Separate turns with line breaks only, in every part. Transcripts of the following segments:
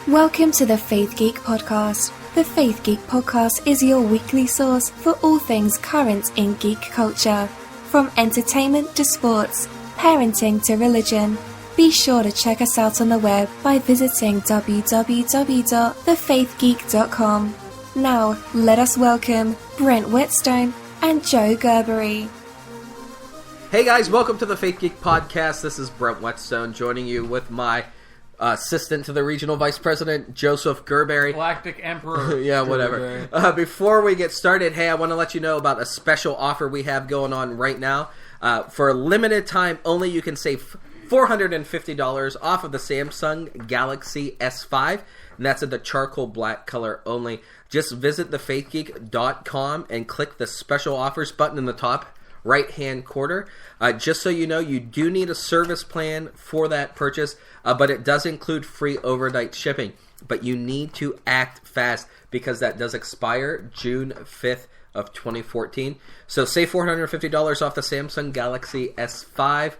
Welcome to the Faith Geek Podcast. The Faith Geek Podcast is your weekly source for all things current in geek culture. From entertainment to sports, parenting to religion. Be sure to check us out on the web by visiting www.thefaithgeek.com. Now, let us welcome Brent Whetstone and Joe Gerbery.
Hey guys, welcome to the Faith Geek Podcast. This is Brent Whetstone joining you with my assistant to the regional vice president, Joseph Gerbery.
Galactic Emperor.
Yeah, whatever. Before we get started, hey, I want to let you know about a special offer we have going on right now. For a limited time only, you can save $450 off of the Samsung Galaxy S5, and that's in the charcoal black color only. Just visit thefaithgeek.com and click the special offers button in the top right-hand corner. Just so you know, you do need a service plan for that purchase, but it does include free overnight shipping. But you need to act fast because that does expire June 5th of 2014. So save $450 off the Samsung Galaxy S5,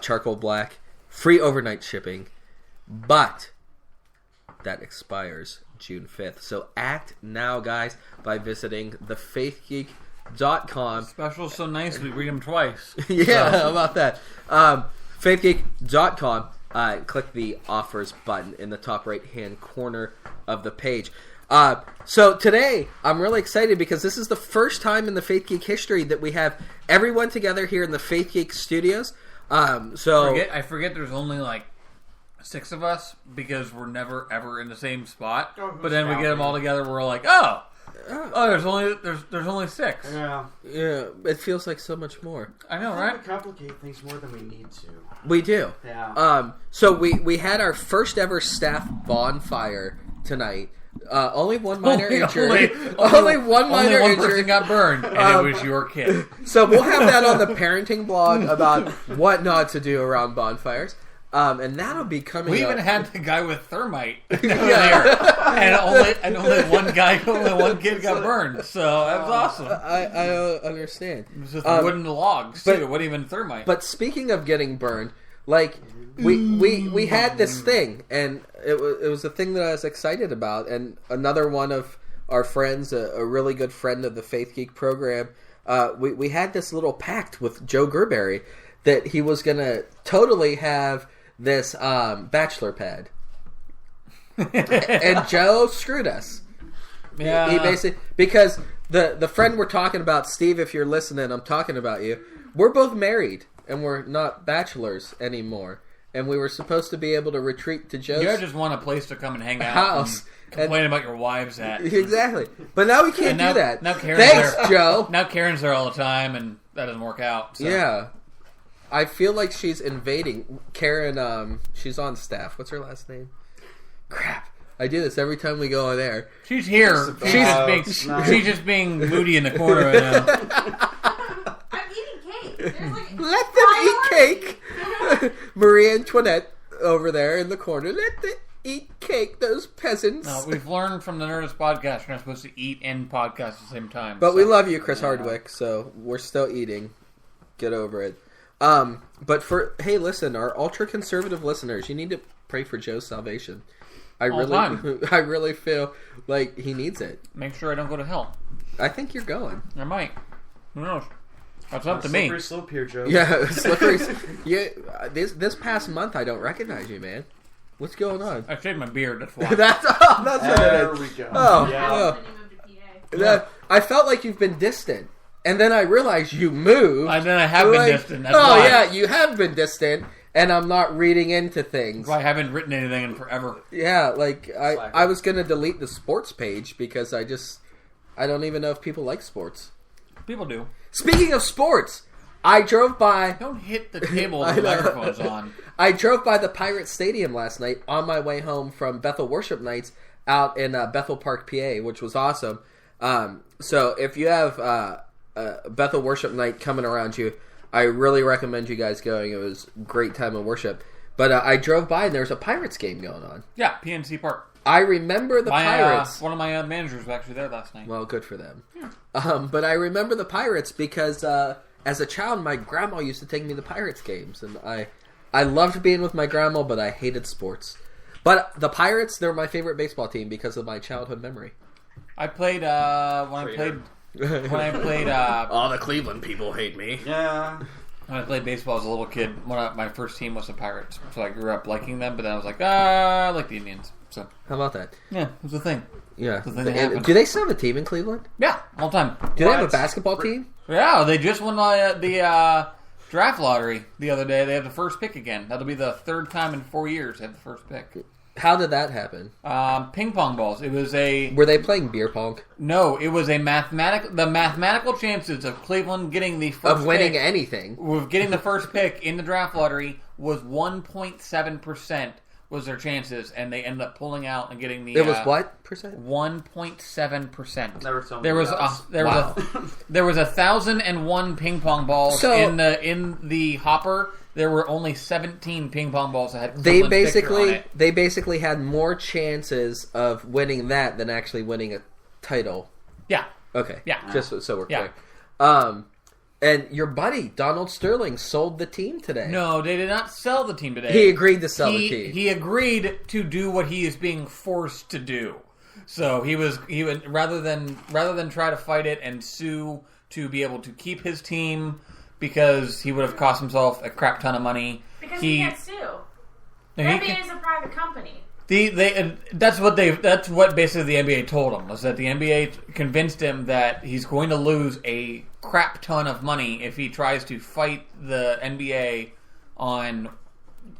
charcoal black, free overnight shipping, but that expires June 5th. So act now, guys, by visiting thefaithgeek.com.
Special so nice we read them twice.
Yeah, how about that? Faithgeek.com. Click the offers button in the top right hand corner of the page. So today I'm really excited because this is the first time in the Faith Geek history that we have everyone together here in the Faith Geek studios.
I forget there's only like 6 of us because we're never ever in the same spot. But then we get them all together. We're like, there's only 6.
Yeah, it feels like so much more.
I know, right?
We complicate things more than we need to.
We do.
Yeah.
So we had our first ever staff bonfire tonight. Only one minor injury. Only one minor
one
injury.
person got burned, and it was your kid.
So we'll have that on the parenting blog about what not to do around bonfires. And that'll be coming
We
up.
even had the guy with thermite there, and only one kid got burned. So that was awesome.
I don't understand.
It was just wooden logs too. It wasn't even thermite.
But speaking of getting burned, like we had this thing, and it was a thing that I was excited about. And another one of our friends, a really good friend of the Faith Geek program, we had this little pact with Joe Gerbery that he was going to totally have this bachelor pad. And Joe screwed us.
Yeah.
He basically, because the friend we're talking about, Steve, if you're listening, I'm talking about you. We're both married, and we're not bachelors anymore. And we were supposed to be able to retreat to Joe's
You just want a place to come and hang out
house.
And complain about your wives at.
Exactly. But now we can't do that.
Now Karen's
Thanks,
there.
Joe.
Now Karen's there all the time, and that doesn't work out. So.
Yeah. I feel like she's invading. Karen, she's on staff. What's her last name? Crap. I do this every time we go on air.
She's here. She's just being moody in the corner right now.
I'm eating cake.
Let them eat cake. Marie Antoinette over there in the corner. Let them eat cake, those peasants.
No, we've learned from the Nerdist podcast you're not supposed to eat and podcast at the same time.
But we love you, Chris Hardwick, so we're still eating. Get over it. But hey, listen, our ultra-conservative listeners, you need to pray for Joe's salvation. I really feel like he needs it.
Make sure I don't go to hell.
I think you're going.
I might. Who knows? That's up to me.
Slippery slope here, Joe.
Yeah, slippery. This past month, I don't recognize you, man. What's going on?
I shaved my beard. That's why.
That's what it
There
is.
we go.
Oh,
Yeah.
I felt like you've been distant, and then I realized you moved.
And then I have been distant. That's
oh
why.
yeah, you have been distant, and I'm not reading into things.
I haven't written anything in forever.
Yeah, like I was gonna delete the sports page because I don't even know if people like sports.
People do.
Speaking of sports, I drove by.
Don't hit the table with the microphone's on.
I drove by the Pirate Stadium last night on my way home from Bethel Worship Nights out in Bethel Park, PA, which was awesome. So if you have Bethel Worship Night coming around you, I really recommend you guys going. It was a great time of worship. But I drove by and there was a Pirates game going on.
Yeah, PNC Park.
I remember the Pirates.
One of my managers was actually there last night.
Well, good for them. Yeah. But I remember the Pirates because as a child, my grandma used to take me to Pirates games. And I loved being with my grandma, but I hated sports. But the Pirates, they're my favorite baseball team because of my childhood memory.
I played when I played
all the Cleveland people hate me.
Yeah.
When I played baseball as a little kid, my first team was the Pirates. So I grew up liking them, but then I was like, I like the Indians. So
how about that?
Yeah, it was a thing.
Yeah.
It was a thing that happened.
Do they still have a team in Cleveland?
Yeah, all the time.
Do they have a basketball team?
Yeah, they just won the draft lottery the other day. They have the first pick again. That'll be the third time in 4 years they have the first pick.
How did that happen?
Ping pong balls. It was
Were they playing beer pong?
No, it was the mathematical chances of Cleveland getting the first
of winning
pick,
anything.
Of getting the first pick in the draft lottery was 1.7% was their chances, and they ended up pulling out and getting the.
It was what percent?
1.7%.
There
was 1,001 ping pong balls in the hopper. There were only 17 ping pong balls that had
they
basically
had more chances of winning that than actually winning a title.
Yeah.
Okay.
Yeah.
Just so we're clear. And your buddy Donald Sterling sold the team today.
No, they did not sell the team today.
He agreed to sell the team.
He agreed to do what he is being forced to do. So he would rather than try to fight it and sue to be able to keep his team. Because he would have cost himself a crap ton of money.
Because he can't sue. The NBA is a private company.
That's what basically the NBA told him, was that the NBA convinced him that he's going to lose a crap ton of money if he tries to fight the NBA on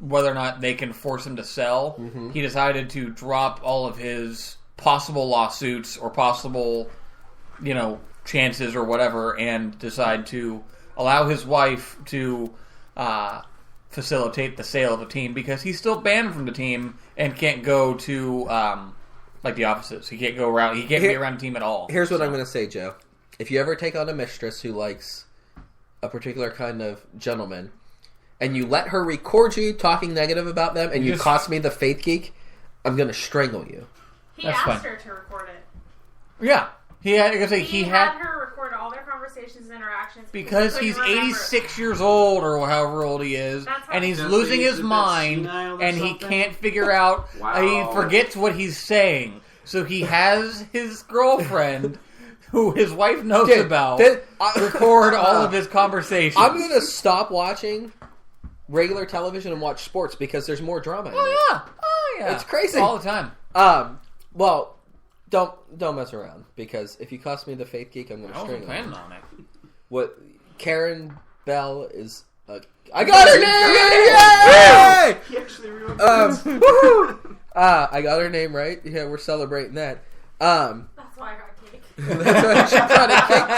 whether or not they can force him to sell. Mm-hmm. He decided to drop all of his possible lawsuits or possible, chances or whatever, and decide to allow his wife to facilitate the sale of the team because he's still banned from the team and can't go to the offices. He can't go around. He can't be around the team at all.
Here's what I'm going to say, Joe. If you ever take on a mistress who likes a particular kind of gentleman, and you let her record you talking negative about them, and you cost me the Faith Geek, I'm going to strangle you.
He asked her to record it.
Yeah. He had
her record all their conversations and interactions
because he's 86 years old or however old he is, and he's losing his mind, and he can't figure out. He forgets what he's saying, so he has his girlfriend, who his wife knows about, record all of his conversations.
I'm going to stop watching regular television and watch sports because there's more drama.
Oh yeah,
it's crazy
all the time.
Well. Don't mess around, because if you cost me the Faith Geek, I'm going to strangle you.
I wasn't planning on it.
What Karen Bell is... I got her name! Yay!
He actually remembers.
Woohoo! I got her name right. Yeah, we're celebrating that.
That's why I got cake.
That's why she brought a cake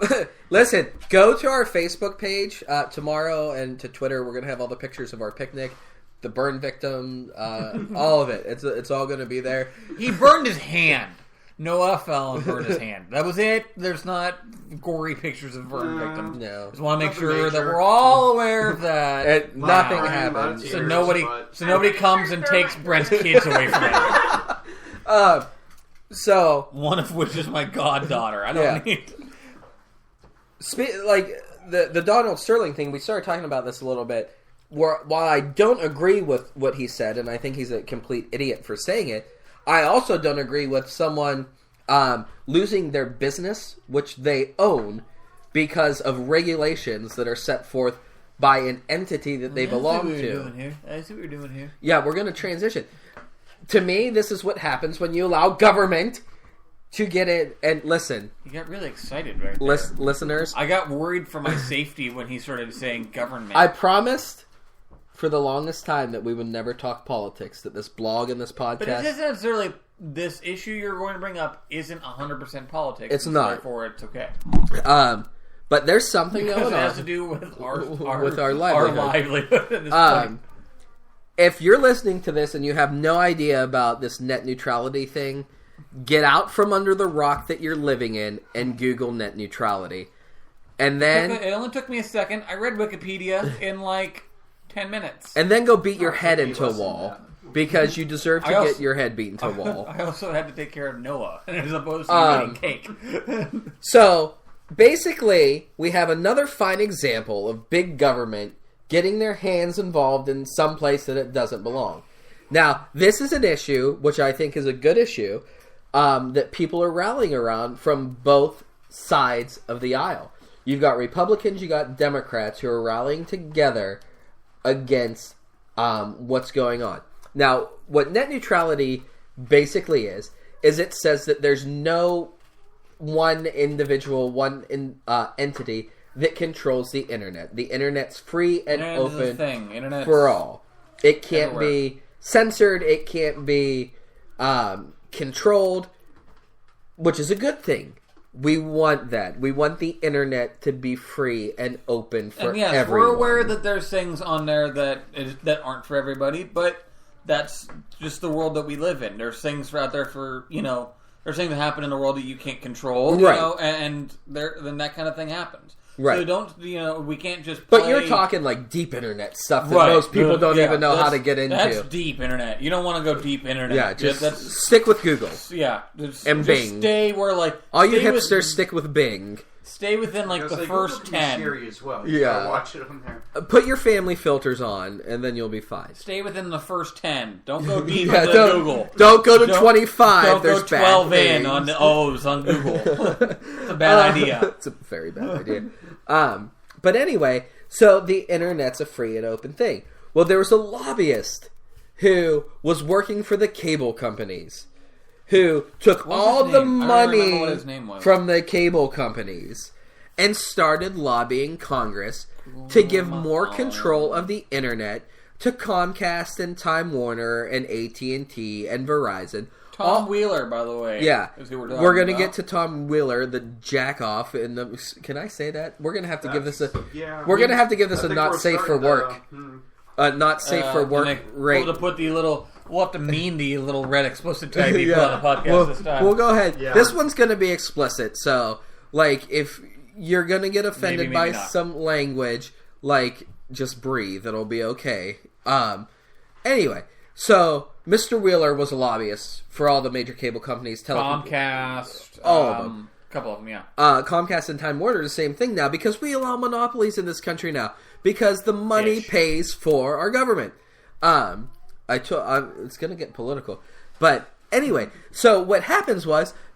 today. Listen, go to our Facebook page tomorrow, and to Twitter. We're going to have all the pictures of our picnic. The burn victim, all of it. It's all going to be there.
He burned his hand. Noah fell and burned his hand. That was it. There's not gory pictures of burn victim.
No.
Just want to make sure that we're all aware of that.
Nothing happened.
So nobody comes and takes Brent's kids away from him.
So
one of which is my goddaughter. I don't need.
The Donald Sterling thing. We started talking about this a little bit. While I don't agree with what he said, and I think he's a complete idiot for saying it, I also don't agree with someone losing their business, which they own, because of regulations that are set forth by an entity that they belong to.
I see what you're doing here.
Yeah, we're going to transition. To me, this is what happens when you allow government to get in. And listen.
You got really excited right there.
Listeners.
I got worried for my safety when he started saying government.
I promised for the longest time that we would never talk politics, that this blog and this podcast...
But it isn't necessarily... This issue you're going to bring up isn't 100% politics.
It's not.
Therefore, it's okay.
But there's something going on.
It has to do with our
livelihood
at this point.
If you're listening to this and you have no idea about this net neutrality thing, get out from under the rock that you're living in and Google net neutrality. And then...
It only took me a second. I read Wikipedia in 10 minutes.
And then go beat your head into a wall. Because you deserve to get your head beaten to a wall.
I also had to take care of Noah as opposed to eating cake.
So, basically, we have another fine example of big government getting their hands involved in some place that it doesn't belong. Now, this is an issue, which I think is a good issue, that people are rallying around from both sides of the aisle. You've got Republicans, you got Democrats who are rallying together against what's going on. Now, what net neutrality basically is it says that there's no one individual, entity that controls the internet. The internet's free and open for all. It can't be censored. It can't be controlled, which is a good thing. We want that. We want the internet to be free and open for everyone.
We're aware that there's things on there that aren't for everybody, but that's just the world that we live in. There's things out there for, there's things that happen in the world that you can't control, and then that kind of thing happens.
Right.
So we can't just play...
But you're talking like deep internet stuff that most people don't even know how to get into.
That's deep internet. You don't want to go deep internet.
Yeah, just stick with Google.
Yeah.
And Bing.
Stay where
all you hipsters stick with Bing.
Stay within the first 10.
Siri as well.
Yeah.
Watch it on there.
Put your family filters on, and then you'll be fine.
Stay within the first 10. Don't go deep into Google.
Don't go to 25.
Don't
There's
go 12
bad
in on the O's on Google. It's a bad idea.
It's a very bad idea. But anyway, so the internet's a free and open thing. Well, there was a lobbyist who was working for the cable companies, who took all the money from the cable companies and started lobbying Congress to give more control of the internet to Comcast and Time Warner and AT&T and Verizon.
Tom Wheeler, by the way.
Yeah. We're going to get to Tom Wheeler, the jack-off. Can I say that? We're going to have to give this a... Yeah, we're going to have to give this a not safe for work. Not safe for work rate.
We'll have to mean the little red explicit type people on the podcast this time.
We'll go ahead. Yeah. This one's going to be explicit, so if you're going to get offended by some language, just breathe. It'll be okay. Anyway, so Mr. Wheeler was a lobbyist for all the major cable companies.
Comcast.
All of them.
A couple of them, yeah.
Comcast and Time Warner are the same thing now because we allow monopolies in this country now because the money pays for our government. It's going to get political. But anyway, so what happens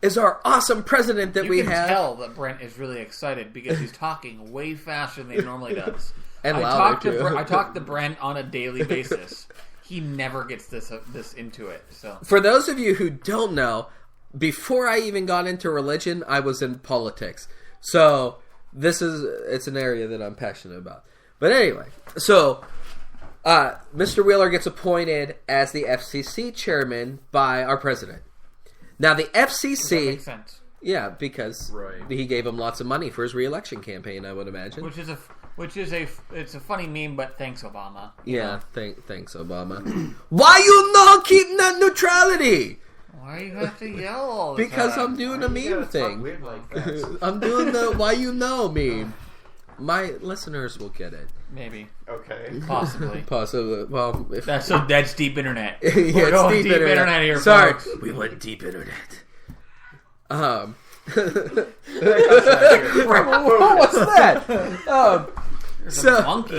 is our awesome president that we have...
You can tell that Brent is really excited because he's talking way faster than he normally does.
And louder, too.
I talk to Brent on a daily basis. He never gets this into it. So
for those of you who don't know, before I even got into religion, I was in politics. So it's an area that I'm passionate about. But anyway, so Mr. Wheeler gets appointed as the FCC chairman by our president. Now the FCC,
that makes sense.
Yeah, because he gave him lots of money for his re-election campaign, I would imagine.
It's a funny meme, but thanks, Obama.
Yeah, thanks, Obama. Why you not keep net neutrality?
Why you have to yell all the
because
time?
I'm doing a meme thing. I'm doing the why you know meme. My listeners will get it.
Maybe.
Okay.
Possibly.
Well,
that's deep internet.
Yeah, we're going
deep internet here,
sorry.
folks.
We went deep internet. What's that?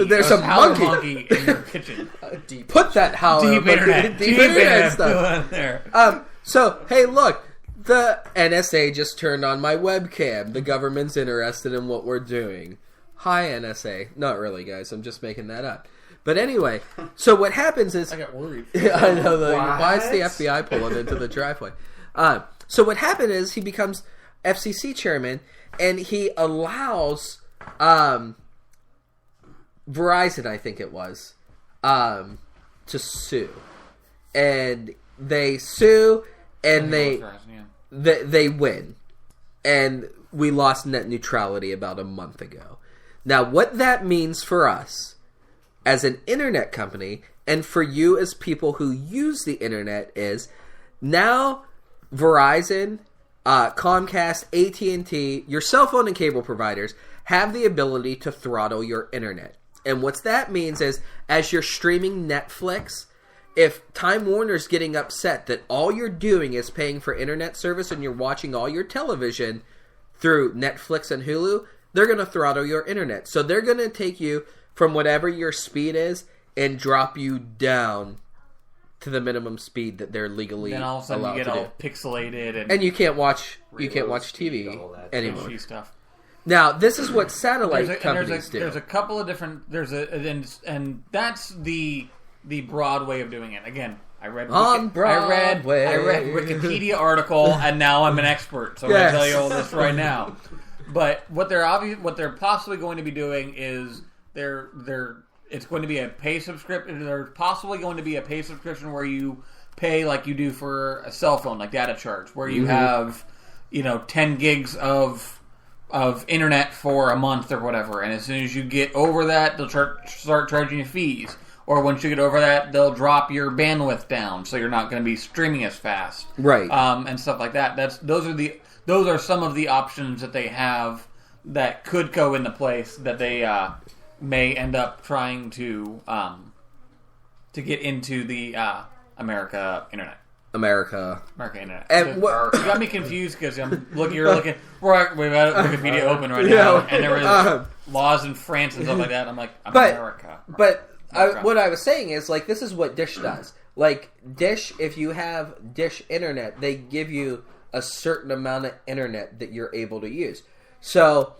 There's a monkey
in your kitchen.
Put that howler.
Deep internet stuff
there. So hey, look, the NSA just turned on my webcam. The government's interested in what we're doing. Hi, NSA. Not really, guys. I'm just making that up. But anyway, so what happens is...
I got worried.
I know. Why is the FBI pulling into the driveway? So what happened is he becomes FCC chairman, and he allows Verizon, I think it was, to sue. And they sue, and they win. And we lost net neutrality about a month ago. Now, what that means for us as an internet company and for you as people who use the internet is now Verizon, Comcast, AT&T, your cell phone and cable providers have the ability to throttle your internet. And what that means is as you're streaming Netflix, if Time Warner's getting upset that all you're doing is paying for internet service and you're watching all your television through Netflix and Hulu, they're going to throttle your internet. So they're going to take you from whatever your speed is and drop you down to the minimum speed that they're legally
then all of a sudden
allowed
you get
to
all
do.
pixelated
And you can't watch
Reload
TV
speed, all that
anymore.
fishy stuff.
Now, this is what satellite companies do.
There's a couple of different. And that's the broad way of doing it. Again, I read
Broadway.
I read Wikipedia article, and now I'm an expert. So I'm going to tell you all this right now. But what they're possibly going to be doing is it's going to be a pay subscription. There's possibly going to be a pay subscription where you pay like you do for a cell phone, like data charge, where you have 10 gigs of internet for a month or whatever, and as soon as you get over that, they'll start charging you fees. Or once you get over that, they'll drop your bandwidth down, so you're not going to be streaming as fast,
right?
And stuff like that. Those are some of the options that they have that could go into place that they may end up trying to get into the America Internet.
America
Internet.
And
you got me confused because you're looking. We've got Wikipedia open right now, and there was laws in France and stuff like that. I'm like, America.
But what I was saying is, like, this is what Dish does. Like, Dish, if you have Dish Internet, they give you a certain amount of internet that you're able to use. So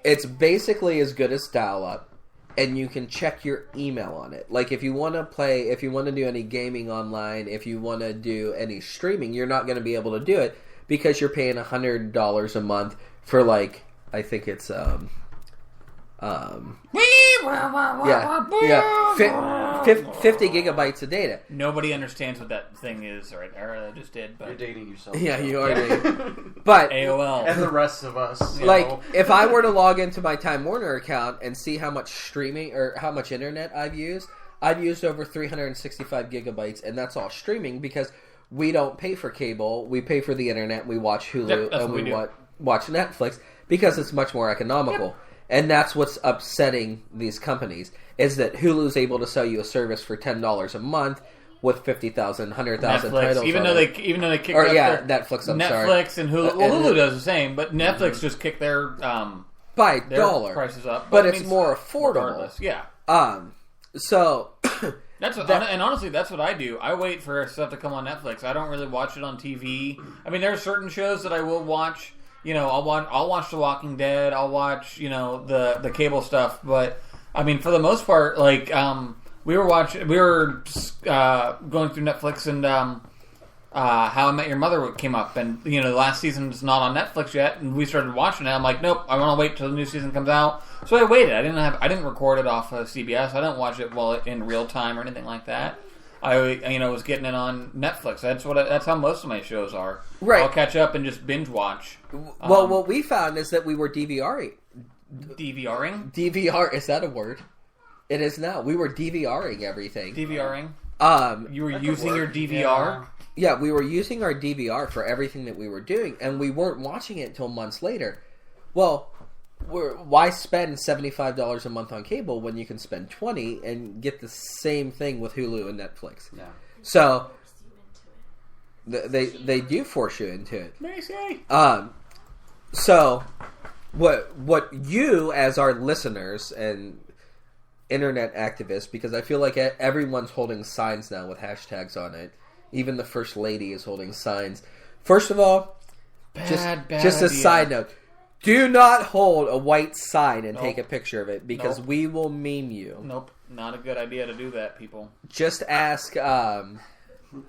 it's basically as good as dial-up, and you can check your email on it. Like, if you want to do any gaming online, if you want to do any streaming, you're not going to be able to do it because you're paying $100 a month for, like, I think it's 50 gigabytes of data.
Nobody understands what that thing is, or I just did. But
you're dating yourself.
Yeah, you are dating. But
AOL
and the rest of us.
Like, if I were to log into my Time Warner account and see how much streaming or how much internet I've used over 365 gigabytes, and that's all streaming because we don't pay for cable. We pay for the internet. We watch Hulu and we watch Netflix because it's much more economical. Yep. And that's what's upsetting these companies, is that Hulu's able to sell you a service for $10 a month with 50,000, 100,000 titles.
Even though they kicked
Netflix. I'm sorry.
Netflix and Hulu. Well, Hulu does the same, but Netflix just kicked their
by dollar
prices up,
but it's more affordable.
Regardless. Yeah.
So
and honestly, that's what I do. I wait for stuff to come on Netflix. I don't really watch it on TV. I mean, there are certain shows that I will watch. I'll watch The Walking Dead. I'll watch, the cable stuff. But I mean, for the most part, like we were going through Netflix, and How I Met Your Mother came up, and the last season's not on Netflix yet, and we started watching it. I'm like, nope, I want to wait till the new season comes out. So I waited. I didn't record it off of CBS. I didn't watch it in real time or anything like that. I was getting it on Netflix. That's how most of my shows are.
Right.
I'll catch up and just binge watch.
Well, what we found is that we were DVRing.
DVRing?
DVR, is that a word? It is now. We were DVRing everything.
DVRing? You were using your DVR?
Yeah, we were using our DVR for everything that we were doing, and we weren't watching it until months later. Well, why spend $75 a month on cable when you can spend $20 and get the same thing with Hulu and Netflix?
Yeah.
So they do force you into it.
Maybe.
So what you, as our listeners and internet activists, because I feel like everyone's holding signs now with hashtags on it. Even the First Lady is holding signs. First of all, just a side note. Do not hold a white sign and take a picture of it, because we will meme you.
Nope. Not a good idea to do that, people.
Just ask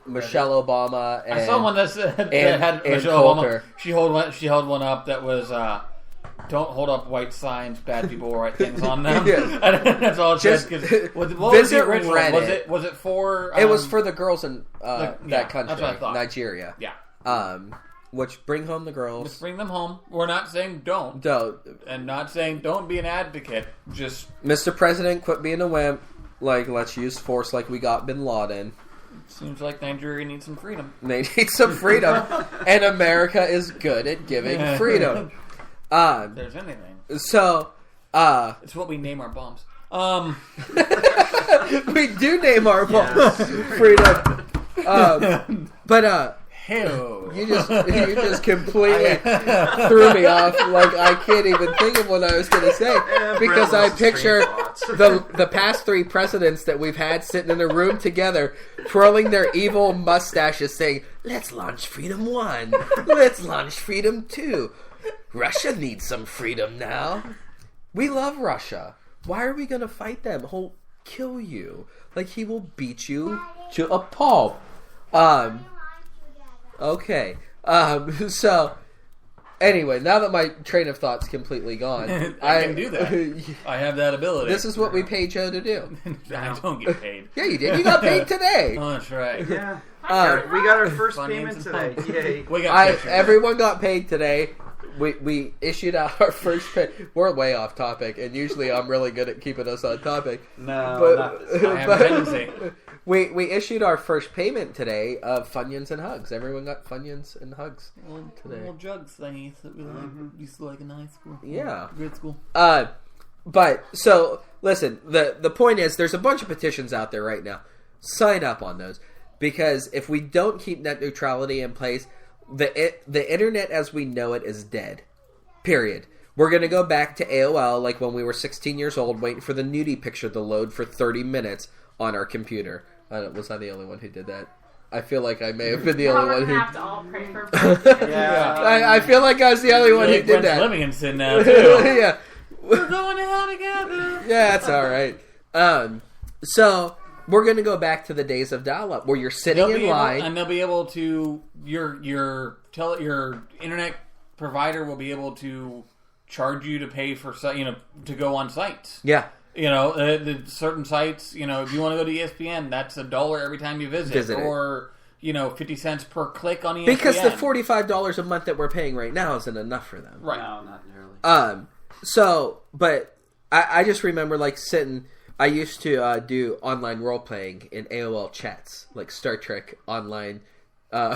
Michelle Obama and
I saw one that had Michelle Obama. She held one up that was don't hold up white signs. Bad people will write things on them. That's all it said. What was the original?
Reddit.
Was it for?
It was for the girls in that country,
that's what I thought.
Nigeria.
Yeah.
Which bring home the girls.
Just bring them home. We're not saying don't.
Don't.
And not saying don't be an advocate. Just
Mr. President, quit being a wimp. Like, let's use force like we got Bin Laden.
Seems like Nigeria needs some freedom.
They need some freedom. And America is good at giving freedom.
If there's anything.
So,
it's what we name our bombs.
we do name our bombs freedom.
Hell.
You just completely threw me off. Like, I can't even think of what I was going to say. Because I picture the past 3 presidents that we've had sitting in a room together, twirling their evil mustaches saying, let's launch Freedom 1. Let's launch Freedom 2. Russia needs some freedom now. We love Russia. Why are we going to fight them? He'll kill you. Like, he will beat you to a pulp. Okay. So, anyway, now that my train of thought's completely gone,
I can do that. I have that ability.
This is what we paid Joe to do.
I don't get paid.
Yeah, you did. You got paid today.
Oh, that's right.
Yeah. We got our first payment today. Yay.
We got
everyone got paid today. We issued out our first pay. We're way off topic, and usually I'm really good at keeping us on topic.
No,
I have a tendency.
We issued our first payment today of Funyuns and Hugs. Everyone got Funyuns and Hugs today.
Little drugs thingies that we used to like in high school.
Yeah.
Grade school.
But, so, listen, the point is, there's a bunch of petitions out there right now. Sign up on those. Because if we don't keep net neutrality in place, the internet as we know it is dead. Period. We're going to go back to AOL like when we were 16 years old, waiting for the nudie picture to load for 30 minutes on our computer. Was I the only one who did that? I feel like I may have been the only one who...
have to all pray for
I feel like I was the only one who did that.
Livingston now, too.
Yeah.
We're going to hell together.
Yeah, that's all right. So... We're going to go back to the days of dial-up where you're sitting in line.
And they'll be able to... Your internet provider will be able to charge you to pay for... to go on sites.
Yeah.
The certain sites, if you want to go to ESPN, that's $1 every time you visit. Or, 50 cents per click on ESPN.
Because the $45 a month that we're paying right now isn't enough for them.
Right.
No, not nearly.
But I just remember, like, sitting... I used to do online role-playing in AOL chats, like Star Trek online. Why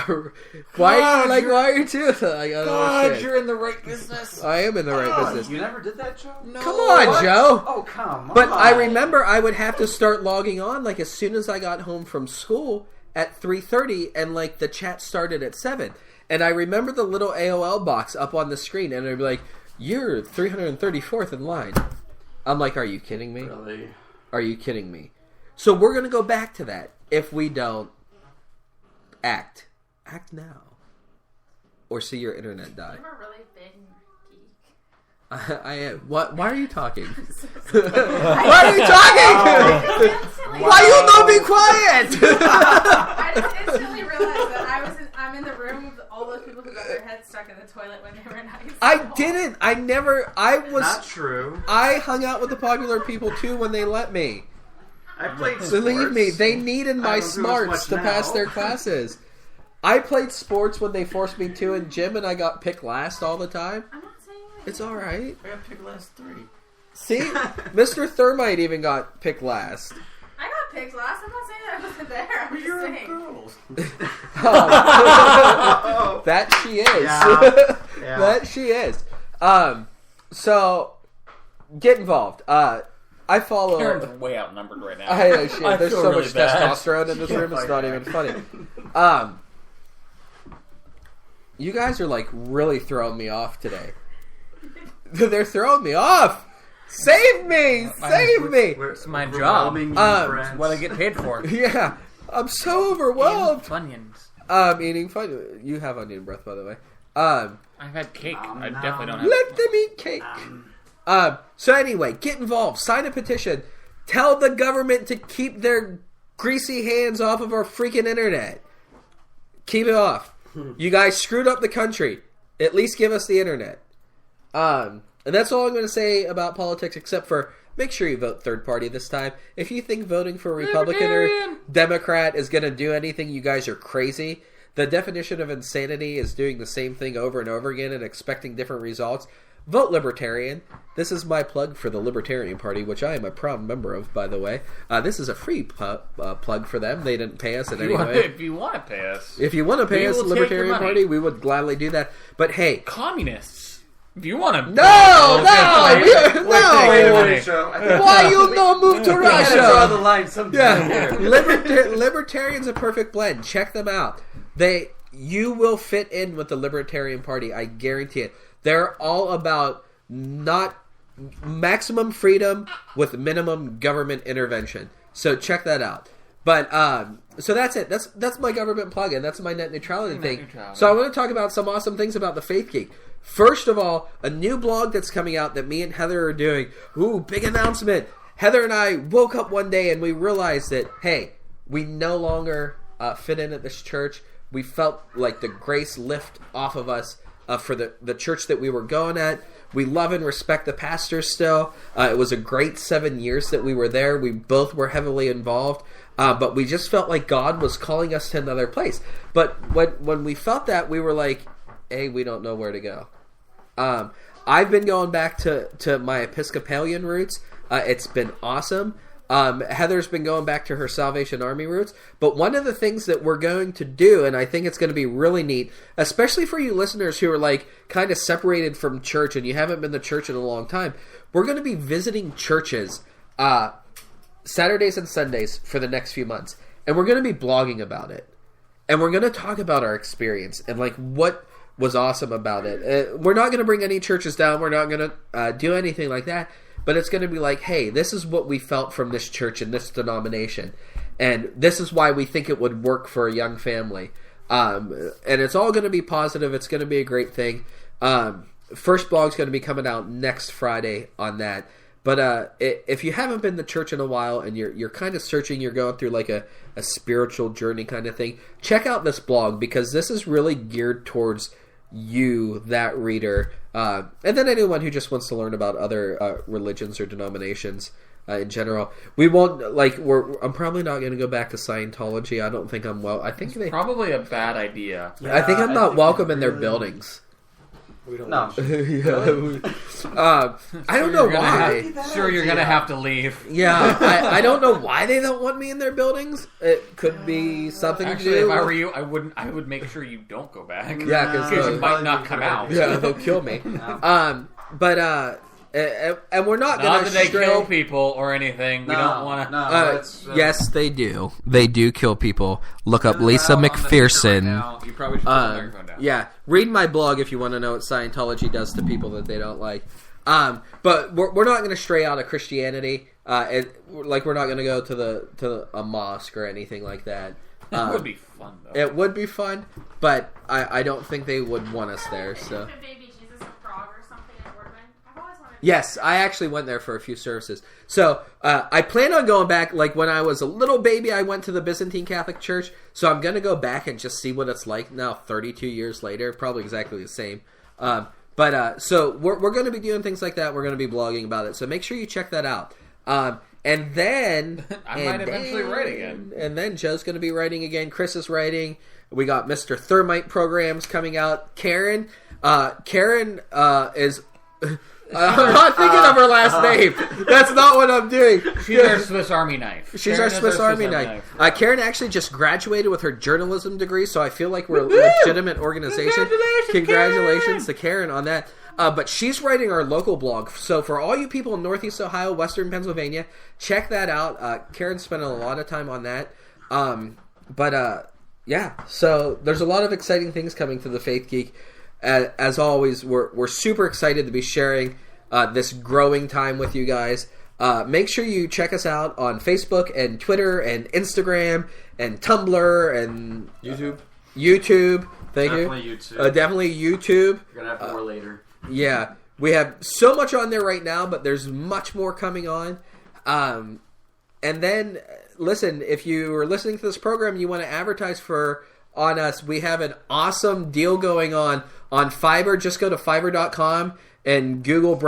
are you doing that?
God, you're in the right business.
I am in the right business.
You never did that, Joe?
No.
Come on, Joe.
Oh, come on.
But I remember I would have to start logging on, like, as soon as I got home from school at 3:30, and, like, the chat started at 7. And I remember the little AOL box up on the screen, and it would be like, you're 334th in line. I'm like, are you kidding me?
Really?
Are you kidding me? So we're going to go back to that if we don't act. Act now. Or see your internet die.
I'm a really big geek.
I am. What? Why are you talking? Why are you talking? Why you don't be quiet?
I just instantly realized that I'm in the room with all those people who got their heads stuck in the toilet when they were in high school.
I didn't. I was...
Not true.
I hung out with the popular people too when they let me.
I played sports.
Believe me, they needed my smarts to pass
now.
their classes. I played sports when they forced me to in gym, and I got picked last all the time.
I'm not saying that.
It's all right.
I got picked last 3.
See? Mr. Thermite even got picked last.
I got picked last. I'm not saying that I wasn't there. I'm just
You're
saying.
girls.
That she is.
Yeah.
That she is. So, get involved. I follow...
Karen's way outnumbered right now.
I know, shit. There's
feel
so
really
much
bad.
testosterone in this room, it's not even funny. You guys are, like, really throwing me off today. They're throwing me off! Save me! Save me!
It's my job.
It's
what I get paid for.
Yeah. I'm so overwhelmed.
Funyuns.
Eating fun. You have onion breath, by the way.
I've had cake. I definitely don't have.
Let them eat cake. So anyway, get involved. Sign a petition. Tell the government to keep their greasy hands off of our freaking internet. Keep it off. You guys screwed up the country. At least give us the internet. And that's all I'm going to say about politics, except for make sure you vote third party this time. If you think voting for a Republican or Democrat is going to do anything, you guys are crazy. The definition of insanity is doing the same thing over and over again and expecting different results. Vote Libertarian. This is my plug for the Libertarian Party, which I am a proud member of, by the way. This is a free plug for them. They didn't pay us in any way.
If you want to pay us.
If you want to pay us, Libertarian Party, we would gladly do that. But hey...
Communists. If you want to...
No! Why you no move to Russia?
Draw the line sometime.
Yeah. Libertarian's a perfect blend. Check them out. you will fit in with the Libertarian Party. I guarantee it. They're all about not maximum freedom with minimum government intervention. So check that out. But so that's it. That's my government plug-in. That's my net neutrality thing. So I want to talk about some awesome things about the Faith Geek. First of all, a new blog that's coming out that me and Heather are doing. Ooh, big announcement. Heather and I woke up one day and we realized that, hey, we no longer fit in at this church. We felt like the grace lift off of us for the church that we were going at. We love and respect the pastor still. It was a great 7 years that we were there. We both were heavily involved. But we just felt like God was calling us to another place. But when we felt that, we were like, hey, we don't know where to go. I've been going back to my Episcopalian roots. It's been awesome. Heather's been going back to her Salvation Army roots. But one of the things that we're going to do, and I think it's going to be really neat, especially for you listeners who are like kind of separated from church and you haven't been to church in a long time, we're going to be visiting churches Saturdays and Sundays for the next few months. And we're going to be blogging about it. And we're going to talk about our experience and like what was awesome about it. We're not going to bring any churches down. We're not going to do anything like that. But it's going to be like, hey, this is what we felt from this church and this denomination. And this is why we think it would work for a young family. And it's all going to be positive. It's going to be a great thing. First blog's going to be coming out next Friday on that. But if you haven't been to church in a while and you're kind of searching, you're going through like a spiritual journey kind of thing, check out this blog because this is really geared towards you, that reader, and then anyone who just wants to learn about other religions or denominations in general. We won't I'm probably not going to go back to Scientology. I don't think I'm I think
it's probably a bad idea.
Yeah, I think I'm not welcome in their buildings.
We don't
no. I don't know why.
You're going to have to leave.
Yeah, I don't know why they don't want me in their buildings. It could be something
Actually,
to do.
if I were you, I would make sure you don't go back.
Yeah,
because you might not come out.
Yeah, they'll kill me. And we're not going to
that they kill people or anything. We don't want
to. Yes, they do. They do kill people. Look up Lisa McPherson.
Right, you probably should put the microphone down.
Yeah, read my blog if you want to know what Scientology does to people that they don't like. But we're not going to stray out of Christianity. We're not going to go to a mosque or anything like that.
It would be fun, though.
It would be fun, but I don't think they would want us there. So. Yes, I actually went there for a few services. So I plan on going back. Like when I was a little baby, I went to the Byzantine Catholic Church. So I'm going to go back and just see what it's like now 32 years later. Probably exactly the same. So we're going to be doing things like that. We're going to be blogging about it. So make sure you check that out. And then...
I might eventually write again.
And then Joe's going to be writing again. Chris is writing. We got Mr. Thermite programs coming out. Karen is... I'm not thinking of her last name. That's not what I'm doing.
She's our Swiss Army knife.
She's our Swiss Army knife. Karen actually just graduated with her journalism degree, so I feel like we're a legitimate organization. Congratulations to Karen on that. But she's writing our local blog. So for all you people in Northeast Ohio, Western Pennsylvania, check that out. Karen spent a lot of time on that. Yeah. So there's a lot of exciting things coming to the Faith Geek. As always, we're super excited to be sharing this growing time with you guys. Make sure you check us out on Facebook and Twitter and Instagram and Tumblr and YouTube. Thank you. Definitely YouTube.
We're going to have more later.
Yeah. We have so much on there right now, but there's much more coming on. And then, listen, if you are listening to this program and you want to advertise on us, we have an awesome deal going on Fiverr. Just go to Fiverr.com and Google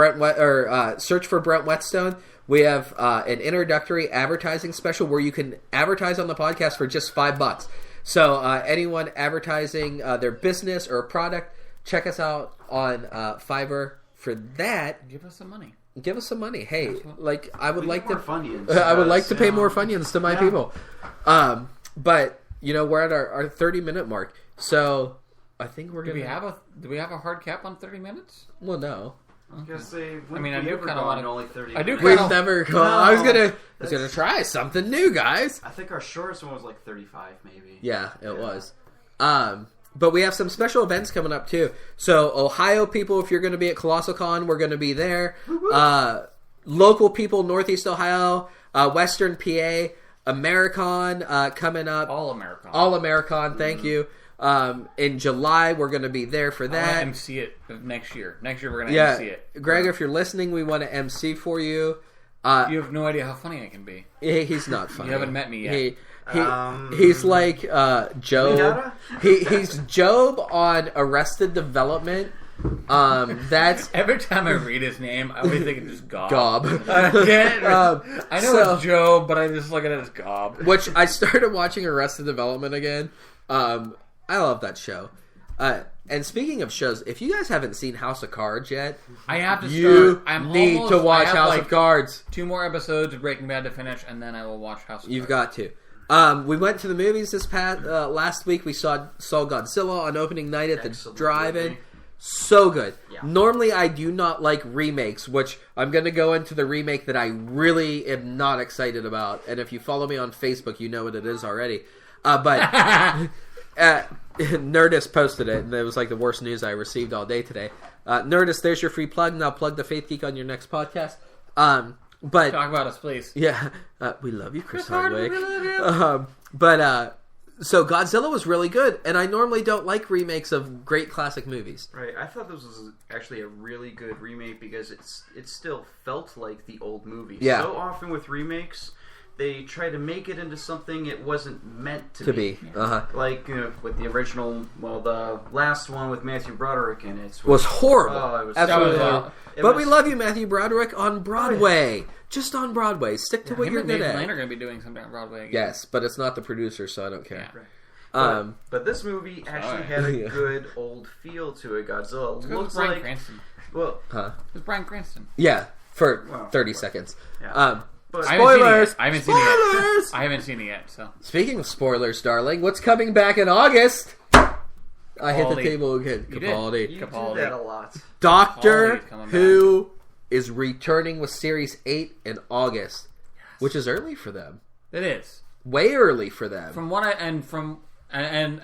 search for Brent Whetstone. We have an introductory advertising special where you can advertise on the podcast for just $5. So anyone advertising their business or product, check us out on Fiverr for that.
Give us some money.
Hey, I would like to
pay
more Funyuns to my people. But we're at our 30-minute mark, so I think we're gonna.
Do we have a hard cap on 30 minutes?
Well, no.
I was gonna say,
I do kind of want
only 30.
We've never gone. No, I was gonna try something new, guys.
I think our shortest one was like 35, maybe.
Yeah, it was. But we have some special events coming up too. So Ohio people, if you're going to be at ColossalCon, we're going to be there. Local people, Northeast Ohio, Western PA, Americon coming up.
All Americon.
Thank you. In July, we're going to be there for that.
I want to MC it next year. Next year, we're going to MC it.
Greg, if you're listening, we want to MC for you.
You have no idea how funny I can be.
He's not funny.
You haven't met me yet.
He's like Job. He's Job on Arrested Development. That's
every time I read his name, I always think it's just Gob.
I
know it's Job, but I just look at it as Gob.
Which I started watching Arrested Development again. I love that show. And speaking of shows, if you guys haven't seen House of Cards yet,
I have to
you
start.
need to watch House of Cards.
2 more episodes of Breaking Bad to finish, and then I will watch House of Cards.
You've got to. We went to the movies this past last week. We saw Godzilla on opening night at the drive-in. So good. Yeah. Normally, I do not like remakes, which I'm going to go into the remake that I really am not excited about. And if you follow me on Facebook, you know what it is already. But Nerdist posted it, and it was like the worst news I received all day today. Nerdist, there's your free plug. Now plug the Faith Geek on your next podcast. But
talk about us, please.
Yeah, we love you, Chris Hardwick. So Godzilla was really good, and I normally don't like remakes of great classic movies.
Right, I thought this was actually a really good remake because it still felt like the old movie.
Yeah.
So often with remakes, they try to make it into something it wasn't meant to be. Like, with the original, the last one with Matthew Broderick in it
was horrible.
Oh, it was
absolutely
horrible.
But we love you, Matthew Broderick, on Broadway. Just on Broadway. Stick to what you're good at.
Him and are going to be doing something on Broadway again.
Yes, but it's not the producer, so I don't care.
Yeah. But this movie actually had a good old feel to it. Godzilla looks
Bryan
like...
Cranston.
Well,
it was Bryan Cranston.
Yeah, for 30 seconds.
Yeah.
Spoilers!
I haven't seen it yet. I haven't seen it yet, so...
Speaking of spoilers, darling, what's coming back in August? I hit the table again. Capaldi.
You do that a lot.
Doctor Who is returning with Series 8 in August, which is early for them.
It is.
Way early for them.
From what and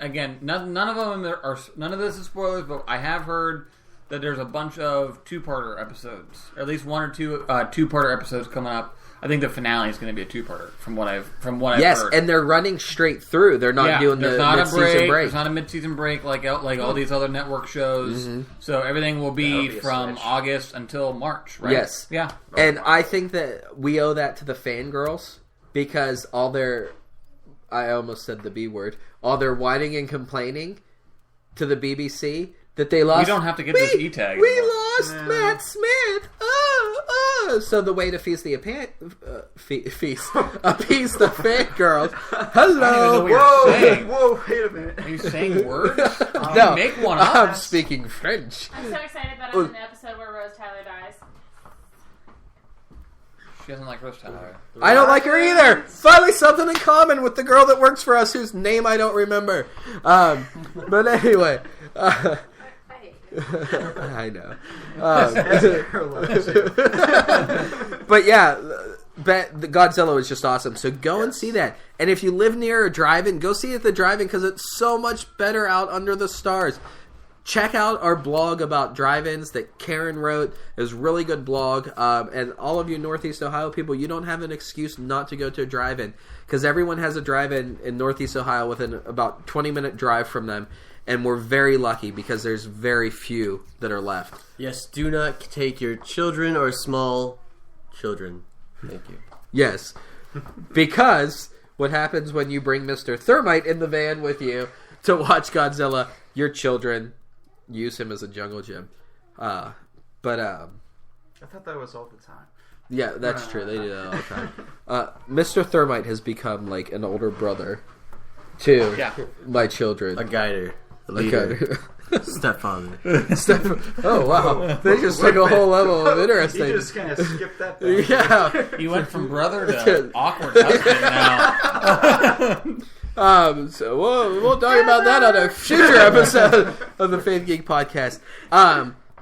again, none of them are none of this is spoilers, but I have heard that there's a bunch of 2-parter episodes, or at least 1 or 2 2-parter episodes coming up. I think the finale is going to be a 2-parter, from what I've heard.
Yes, and they're running straight through. They're not doing the mid-season break.
There's not a mid-season break like all these other network shows. Mm-hmm. So everything will be from August until March, right?
Yes.
Yeah.
And I think that we owe that to the fangirls, because all their... I almost said the B word. All their whining and complaining to the BBC that they lost...
We don't have to get this E-tag.
We lost Matt Smith! So the way to appease the fangirls. Hello!
Whoa, wait a minute.
Are you saying words?
No,
make one up.
I'm speaking French.
I'm so excited that I'm in the episode where Rose Tyler dies.
She doesn't like Rose Tyler.
I don't like her either. Finally, something in common with the girl that works for us, whose name I don't remember. But anyway, I know. But yeah, the Godzilla is just awesome. So go and see that. And if you live near a drive-in, go see it at the drive-in, because it's so much better out under the stars. Check out our blog about drive-ins that Karen wrote. It was a really good blog. And all of you Northeast Ohio people, you don't have an excuse not to go to a drive-in, because everyone has a drive-in in Northeast Ohio within about 20-minute drive from them. And we're very lucky because there's very few that are left.
Yes, do not take your children or small children. Thank you.
Yes, because what happens when you bring Mr. Thermite in the van with you to watch Godzilla? Your children use him as a jungle gym. I
thought that was all the time.
Yeah, that's true. They do that all the time. Mr. Thermite has become like an older brother to my children.
A guider. A leader. Stepfather.
Oh, wow. They just took a whole level of interesting.
You just kind of skipped that though.
Yeah.
You went from brother to awkward husband now.
So we'll talk about that on a future episode of the Faith Geek Podcast.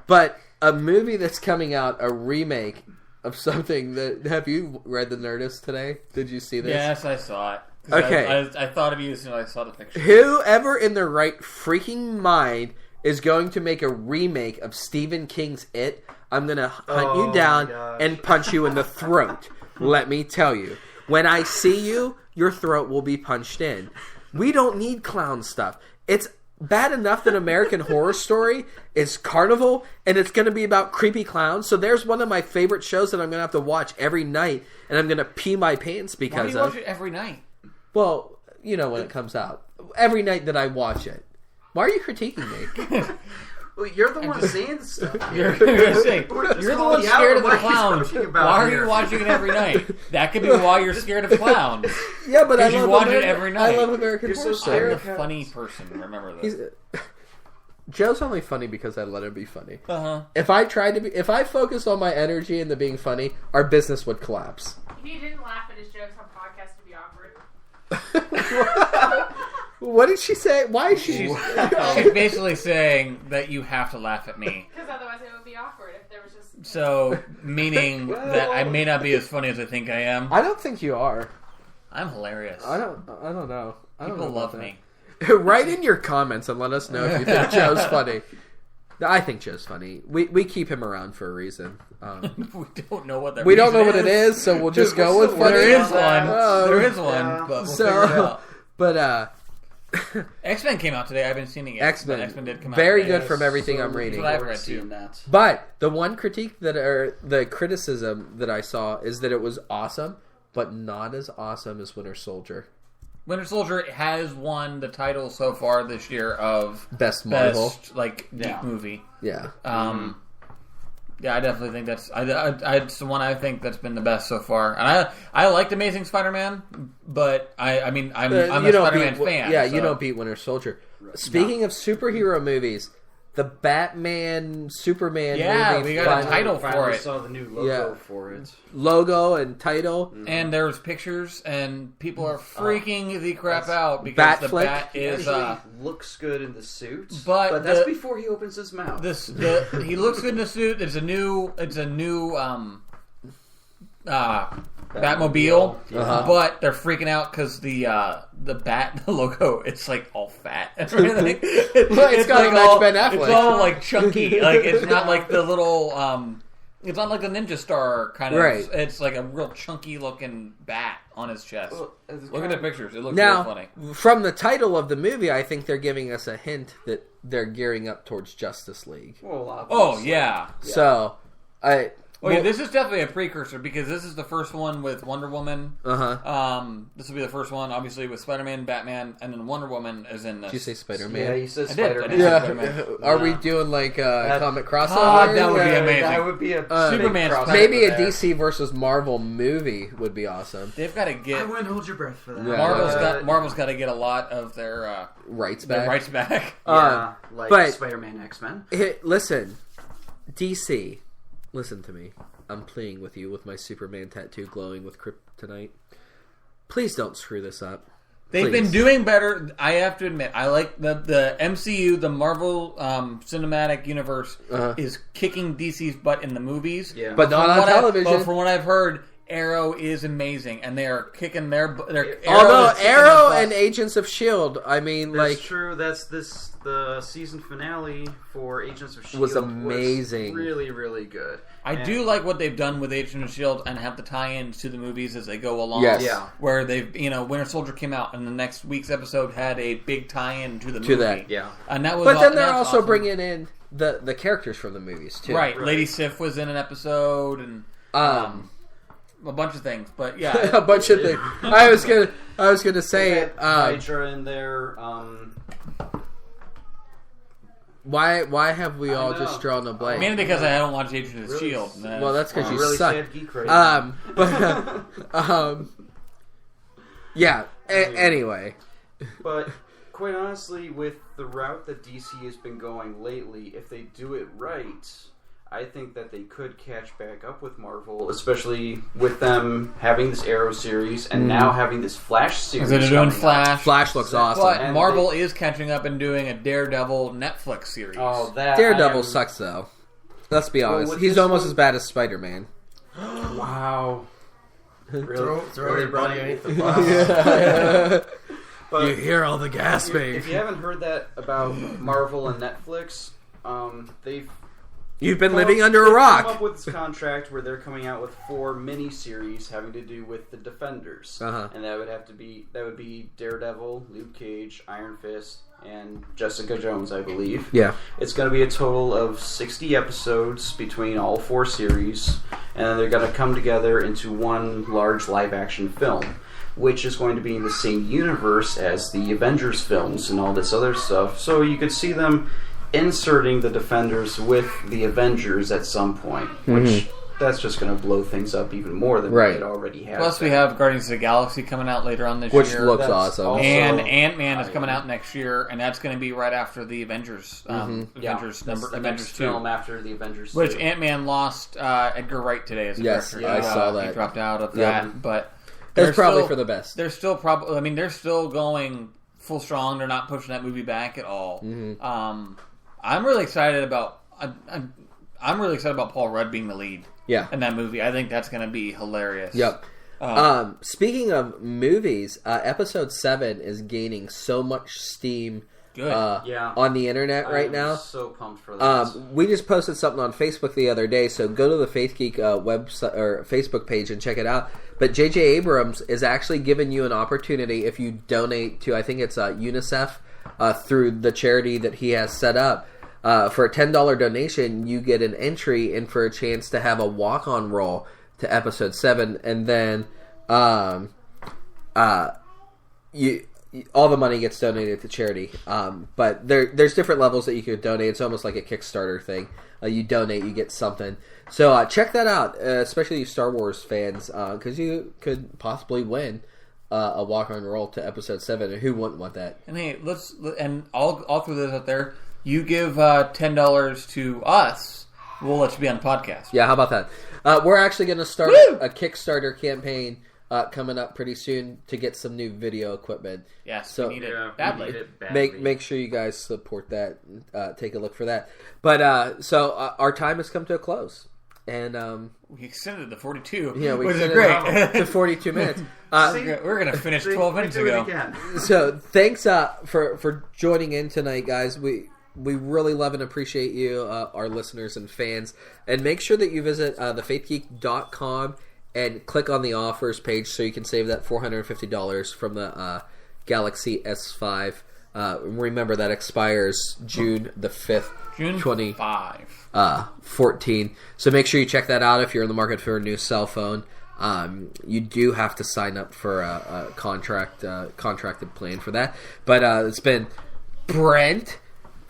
But a movie that's coming out, a remake of something that... Have you read The Nerdist today? Did you see this?
Yes, I saw it.
Okay.
I thought of you as soon as I saw the picture.
Whoever in their right freaking mind is going to make a remake of Stephen King's It, I'm going to hunt you down and punch you in the throat. Let me tell you. When I see you, your throat will be punched in. We don't need clown stuff. It's bad enough that American Horror Story is carnival, and it's going to be about creepy clowns. So there's one of my favorite shows that I'm going to have to watch every night, and I'm going to pee my pants because
Why do you watch it every night?
Well, you know when it comes out. Every night that I watch it. Why are you critiquing me?
Well, you're the one saying stuff.
You're the one scared of the clowns. Why are you watching it every night? That could be why you're scared of clowns.
Yeah, but I
love it every night.
I love American Horror Story.
I'm the funny person. Remember this.
Joe's only funny because I let him be funny.
Uh-huh.
If I focused on my energy and the being funny, our business would collapse.
If you didn't laugh at his jokes on podcast, it'd be awkward.
What did she say? Why is she?
She's basically saying that you have to laugh at me.
Because otherwise it would be awkward if there was just...
So, meaning that I may not be as funny as I think I am.
I don't think you are.
I'm hilarious.
I don't know.
People love me.
Write in your comments and let us know if you think Joe's funny. I think Joe's funny. We keep him around for a reason.
We don't know what that
We don't know what it is, so we'll just go with funny.
There is one. There is one, but we'll figure it out.
But
X-Men came out today. I've been seeing it.
X-Men
did come out
very
today.
good from everything I'm reading.
That's what I've read too.
That.
But the one critique the criticism that I saw is that it was awesome, but not as awesome as Winter Soldier.
Winter Soldier has won the title so far this year of
Best Marvel,
geek movie.
Yeah.
Yeah, I definitely think that's it's the one I think that's been the best so far. And I liked Amazing Spider-Man, but I'm a Spider-Man fan.
Yeah,
so.
you don't beat Winter Soldier. Speaking of superhero movies, the Batman Superman movie.
We got a title for it.
I saw the new logo for it.
Logo and title.
And there's pictures, and people are freaking the crap out because the Bat is
looks good in the suit,
but
that's before he opens his mouth.
He looks good in the suit. It's a new Batmobile, but they're freaking out because the Bat logo, it's like all fat and everything.
It's got like Ben Affleck.
It's all like chunky. Like it's not like the little. It's not like the Ninja Star kind of.
Right.
It's like a real chunky looking bat on his chest. Look at the pictures. It looks
now,
real funny.
From the title of the movie, I think they're giving us a hint that they're gearing up towards Justice League.
Oh yeah.
So
This is definitely a precursor because this is the first one with Wonder Woman. This will be the first one, obviously, with Spider-Man, Batman, and then Wonder Woman is in this.
Did you say Spider-Man?
Yeah, he says
Spider-Man.
Spider-Man.
Are we doing like a comic crossover?
That would be amazing.
That would be a
Superman.
Maybe a DC versus Marvel movie would be awesome.
They've got to get.
I wouldn't hold your breath for that.
Yeah.
Marvel's got to get a lot of their
rights back.
Like Spider-Man, X-Men.
Listen, DC. Listen to me. I'm pleading with you with my Superman tattoo glowing with kryptonite. Please don't screw this up.
They've been doing better. I have to admit, I like the MCU, the Marvel Cinematic Universe is kicking DC's butt in the movies.
Yeah. But not on television.
But from what I've heard, Arrow is amazing, and they are kicking their
Arrow and Agents of S.H.I.E.L.D., I mean,
that's true. That's the season finale for Agents of S.H.I.E.L.D.
was amazing.
Was really, really good.
I do like what they've done with Agents of S.H.I.E.L.D. and have the tie-ins to the movies as they go along.
Yes.
Yeah.
Where they've, Winter Soldier came out, and the next week's episode had a big tie-in to the movie.
That.
Yeah.
And that was
but then they're also
awesome.
Bringing in the characters from the movies, too.
Right. Lady Sif was in an episode, and a bunch of things, but yeah,
a bunch of things. I was gonna say
Hydra in there.
Why have we all just drawn a blank?
Mainly because I don't watch Agents of S.H.I.E.L.D.
Well, that's because you
really
suck.
sad geek right
yeah. Anyway,
but quite honestly, with the route that DC has been going lately, if they do it right, I think that they could catch back up with Marvel, especially with them having this Arrow series and now having this Flash series.
They're doing Flash.
Flash looks awesome.
But
And
Marvel is catching up and doing a Daredevil Netflix series.
Oh, that
Daredevil sucks though. Let's be honest. He's almost as bad as Spider-Man.
Wow.
Throw everybody underneath the bus.
But
you hear all the gasping.
If you haven't heard that about Marvel and Netflix,
You've been living under a rock.
Come up with this contract where they're coming out with 4 mini-series having to do with the Defenders, and that would be Daredevil, Luke Cage, Iron Fist, and Jessica Jones, I believe.
Yeah,
it's going to be a total of 60 episodes between all 4 series, and they're going to come together into one large live-action film, which is going to be in the same universe as the Avengers films and all this other stuff. So you could see them inserting the Defenders with the Avengers at some point, which that's just going to blow things up even more than it already has.
Plus, we have Guardians of the Galaxy coming out later on this
year. Which looks
that's
awesome.
And Ant-Man is coming out next year, and that's going to be right after the Avengers. Avengers 2.
Film after the Avengers 2.
Which Ant-Man lost Edgar Wright today as a director.
I saw that.
He dropped out of that, but...
That's probably for the best.
They're still probably... I mean, they're still going full strong. They're not pushing that movie back at all. I'm really excited about... I'm really excited about Paul Rudd being the lead in that movie. I think that's going to be hilarious.
Yep. Speaking of movies, Episode 7 is gaining so much steam on the internet right now.
I'm so pumped for this.
We just posted something on Facebook the other day, so go to the Faith Geek website or Facebook page and check it out. But J.J. Abrams is actually giving you an opportunity if you donate to, I think it's UNICEF, through the charity that he has set up. For a $10 donation, you get an entry in for a chance to have a walk-on role to Episode 7, and then all the money gets donated to charity. But there's different levels that you could donate. It's almost like a Kickstarter thing. You donate, you get something. So check that out, especially you Star Wars fans, because you could possibly win a walk-on role to Episode 7, and who wouldn't want that?
And hey, I'll throw this out there. You give $10 to us, we'll let you be on the podcast.
Yeah, how about that? We're actually going to start a Kickstarter campaign coming up pretty soon to get some new video equipment.
Yes,
so
we need it badly.
Make sure you guys support that. Take a look for that. But so our time has come to a close. And
we extended the 42.
Yeah, we
which is
extended
great.
to 42 minutes.
We're going to finish 12 minutes ago.
So thanks for joining in tonight, guys. We really love and appreciate you, our listeners and fans. And make sure that you visit thefaithgeek.com and click on the offers page so you can save that $450 from the Galaxy S5. Remember, that expires June the 5th,
June
2014. So make sure you check that out if you're in the market for a new cell phone. You do have to sign up for a contracted plan for that. But it's been Brent...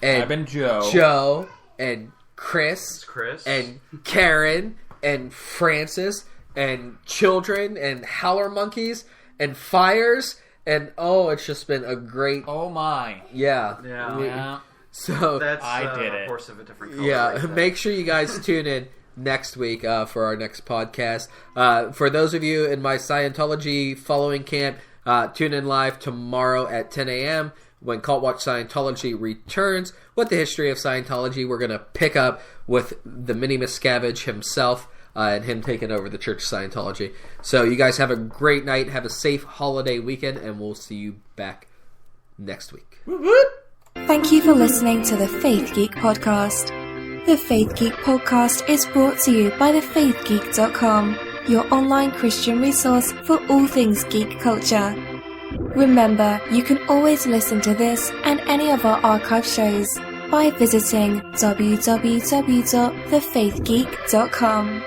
And
I've been Joe.
Joe and Chris and Karen and Francis and children and howler monkeys and fires and it's just been a great.
Oh my!
Yeah. So
that's
I did it.
A horse of a different color.
Yeah,
right
make sure you guys tune in next week for our next podcast. For those of you in my Scientology following camp, tune in live tomorrow at 10 a.m. when Cult Watch Scientology returns with the history of Scientology. We're going to pick up with the Mini Miscavige himself and him taking over the Church of Scientology. So you guys have a great night. Have a safe holiday weekend, and we'll see you back next week.
Thank you for listening to the Faith Geek Podcast. The Faith Geek Podcast is brought to you by thefaithgeek.com, your online Christian resource for all things geek culture. Remember, you can always listen to this and any of our archive shows by visiting www.thefaithgeek.com.